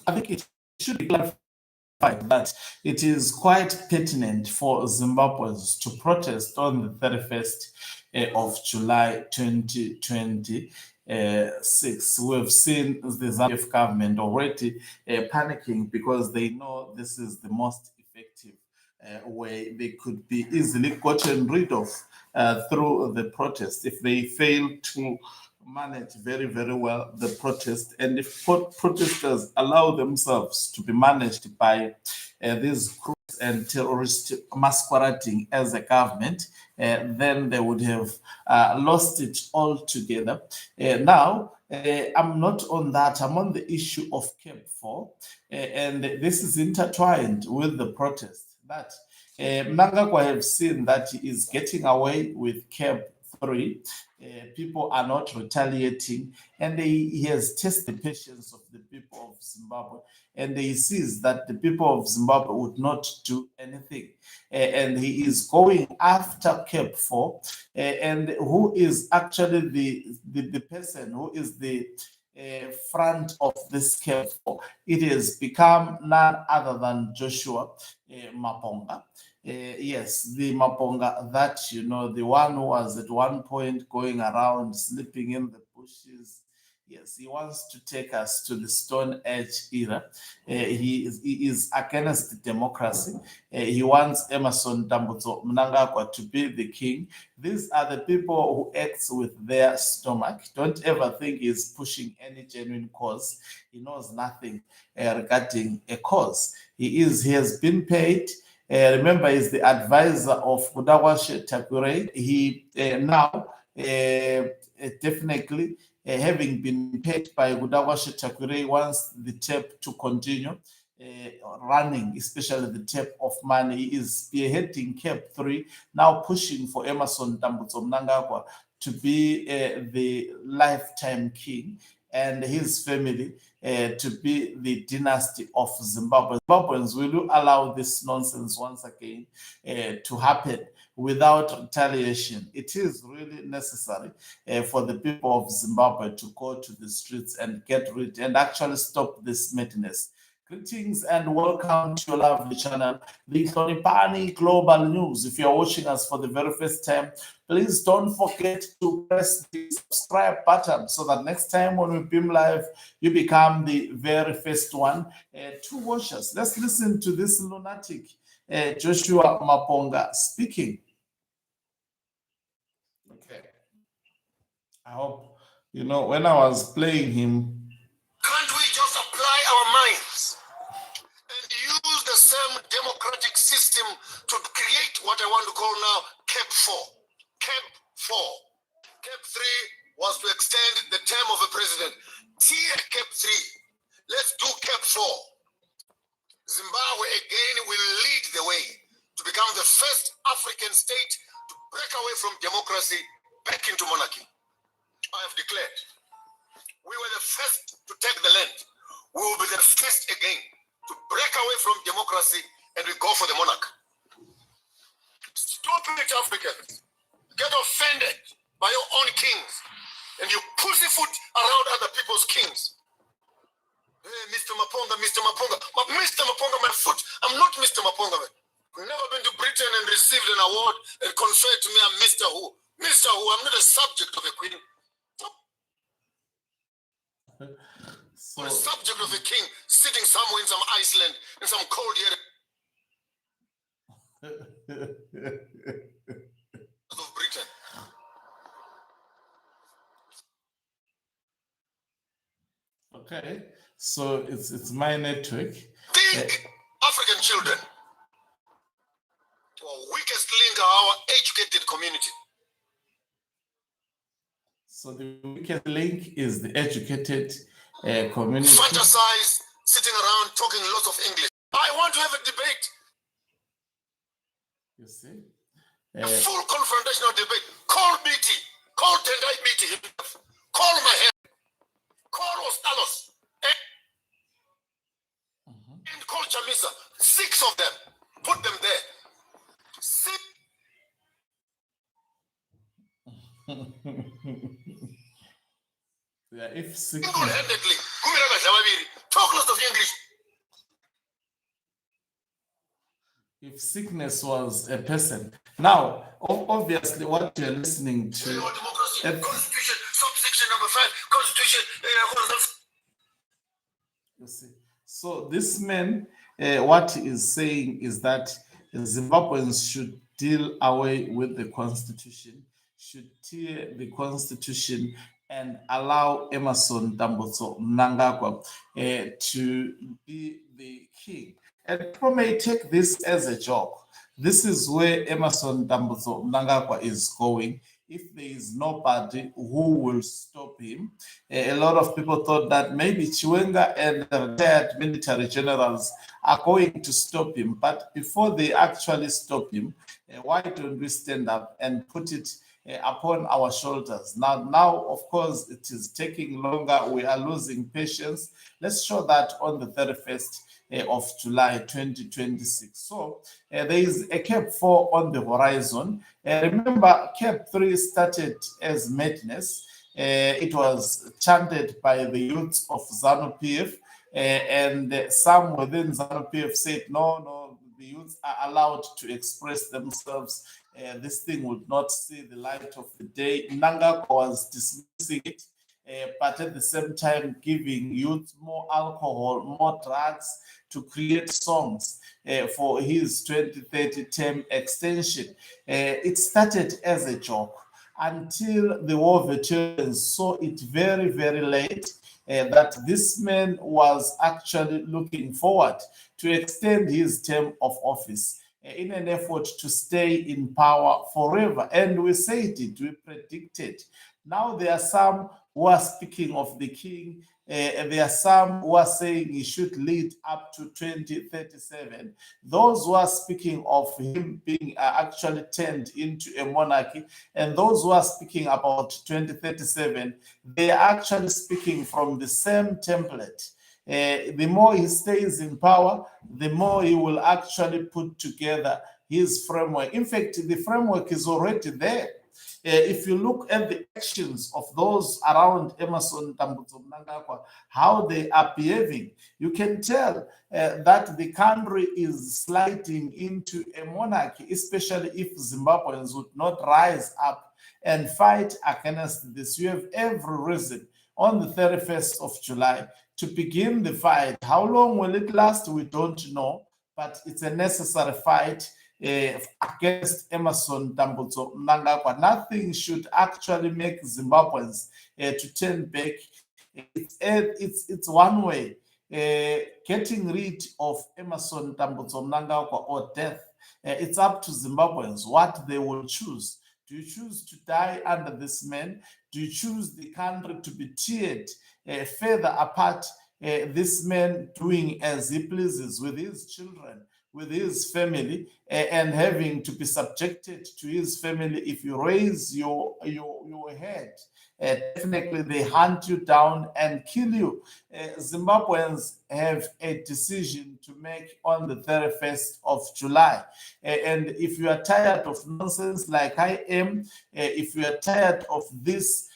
I think it should be clarified that it is quite pertinent for Zimbabweans to protest on the 31st of July 2026. We've seen the Zambian government already panicking because they know this is the most effective way they could be easily gotten rid of through the protest if they fail to manage very, very well the protest. And if protesters allow themselves to be managed by these groups and terrorists masquerading as a government, then they would have lost it altogether. Now, I'm not on that. I'm on the issue of CAB.4, and this is intertwined with the protest. That Mnangagwa have seen that he is getting away with CAB.3. People are not retaliating, and he has tested the patience of the people of Zimbabwe, and he sees that the people of Zimbabwe would not do anything, and he is going after CAB.4, and who is actually the person who is the front of this CAB.4. It has become none other than Joshua Maponga. Yes, the Maponga that, the one who was at one point going around sleeping in the bushes. Yes, he wants to take us to the Stone Age era. He is against democracy. He wants Emerson Mnangagwa to be the king. These are the people who act with their stomach. Don't ever think he's pushing any genuine cause. He knows nothing regarding a cause. He has been paid. Remember, he's the advisor of Mnangagwa Takurai. He now definitely, having been paid by Mnangagwa Takurai, wants the tap to continue running, especially the tap of money. He is spearheading CAB.3, now pushing for Emerson Mnangagwa to be the lifetime king, and his family to be the dynasty of Zimbabwe. Zimbabweans, will you allow this nonsense once again to happen without retaliation? It is really necessary for the people of Zimbabwe to go to the streets and get rid and actually stop this madness. Greetings and welcome to your lovely channel, the Hlonipani Global News. If you're watching us for the very first time, please don't forget to press the subscribe button so that next time when we beam live, you become the very first one to watch us. Let's listen to this lunatic, Joshua Maponga, speaking. Okay. I hope, when I was playing him. Can't we just apply our minds and use the same democratic system to create what I want to call now CAB.4? CAB.4. CAB.3 was to extend the term of a president. Tear CAB.3. Let's do CAB.4. Zimbabwe again will lead the way to become the first African state to break away from democracy back into monarchy. I have declared. We were the first to take the land. We will be the first again to break away from democracy, and we go for the monarch. Stupid Africans get offended by your own kings, and you pussyfoot around other people's kings. Hey, Mr. Maponga, Mr. Maponga. Mr. Maponga, my foot. I'm not Mr. Maponga, man. I've never been to Britain and received an award and conferred to me I'm Mr. Who. Mr. Who, I'm not a subject of a queen. So, the subject of a king sitting somewhere in some Iceland in some cold area of Britain. Okay, so it's my network. Think African children, our weakest link are our educated community. So the weakest link is the educated community. Fantasize, sitting around talking lots of English. I want to have a debate. You see? A full confrontational debate. Call BT. Call Tendai BT himself. Call Maher. Call Ostalos. And call Chamisa. 6 of them. Put them there. 6. Yeah, if 6 single-handedly Talk lots of English. If sickness was a person. Now, obviously, what you're listening to. Democracy, Constitution, subsection number 5, Constitution. You see. So this man, what he is saying is that Zimbabweans should deal away with the constitution, should tear the constitution and allow Emerson Mnangagwa to be the king. And people may take this as a joke. This is where Emerson Mnangagwa is going. If there is nobody who will stop him, a lot of people thought that maybe Chiwenga and the retired military generals are going to stop him. But before they actually stop him, why don't we stand up and put it upon our shoulders? Now, of course, it is taking longer. We are losing patience. Let's show that on the 31st of July 2026. So there is a CAB.4 on the horizon. Remember, CAB.3 started as madness. It was chanted by the youths of ZANU-PF, and some within ZANU-PF said, no, the youths are allowed to express themselves. This thing would not see the light of the day. Mnangagwa was dismissing it, but at the same time giving youth more alcohol, more drugs to create songs for his 2030 term extension. It started as a joke until the war veterans saw it very, very late that this man was actually looking forward to extend his term of office in an effort to stay in power forever. And we said it, we predicted. Now there are some who are speaking of the king. There are some who are saying he should lead up to 2037. Those who are speaking of him being actually turned into a monarchy, and those who are speaking about 2037, they are actually speaking from the same template. The more he stays in power, the more he will actually put together his framework. In fact, the framework is already there. If you look at the actions of those around Emerson Mnangagwa, how they are behaving, you can tell that the country is sliding into a monarchy, especially if Zimbabweans would not rise up and fight against this. You have every reason on the 31st of July to begin the fight. How long will it last? We don't know, but it's a necessary fight against Emerson Mnangagwa. Nothing should actually make Zimbabweans to turn back. It's one way. Getting rid of Emerson Mnangagwa or death. It's up to Zimbabweans what they will choose. Do you choose to die under this man? Do you choose the country to be tiered further apart? This man doing as he pleases with his children, with his family, and having to be subjected to his family. If you raise your head, definitely they hunt you down and kill you. Zimbabweans have a decision to make on the 31st of July. And if you are tired of nonsense like I am, if you are tired of this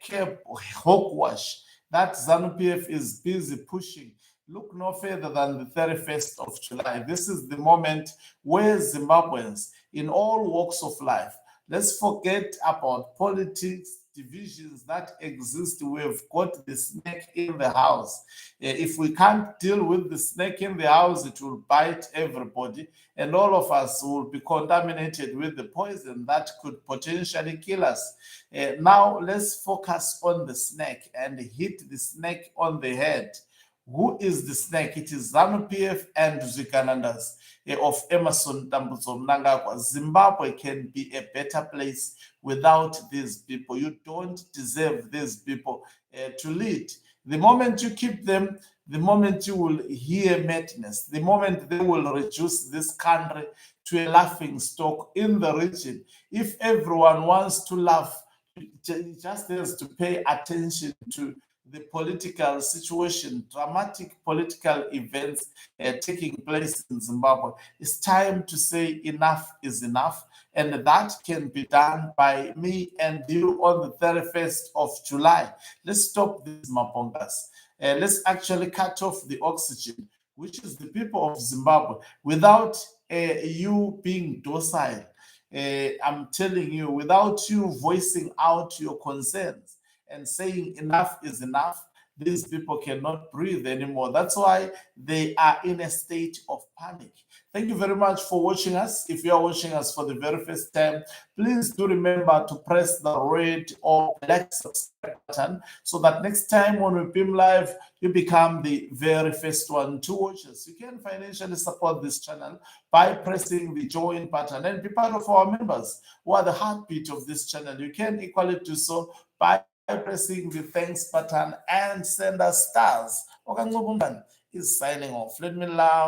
CAB hogwash that ZANU-PF is busy pushing, look no further than the 31st of July. This is the moment where Zimbabweans in all walks of life, let's forget about politics, divisions that exist. We've got the snake in the house. If we can't deal with the snake in the house, it will bite everybody, and all of us will be contaminated with the poison that could potentially kill us. Now, let's focus on the snake and hit the snake on the head. Who is the snake? It is ZANU-PF and Zikanandas of Emerson Mnangagwa. Zimbabwe can be a better place without these people. You don't deserve these people to lead. The moment you keep them, the moment you will hear madness, the moment they will reduce this country to a laughing stock in the region. If everyone wants to laugh, just has to pay attention to the political situation, dramatic political events taking place in Zimbabwe. It's time to say enough is enough, and that can be done by me and you on the 31st of July. Let's stop these Mapongas. let's actually cut off the oxygen, which is the people of Zimbabwe, without you being docile. I'm telling you, without you voicing out your concerns and saying enough is enough, these people cannot breathe anymore. That's why they are in a state of panic. Thank you very much for watching us. If you are watching us for the very first time, please do remember to press the red or black subscribe button so that next time when we beam live, you become the very first one to watch us. You can financially support this channel by pressing the join button and be part of our members who are the heartbeat of this channel. You can equally do so by pressing the thanks button and send us stars. Okanqubumban is signing off. Let me love.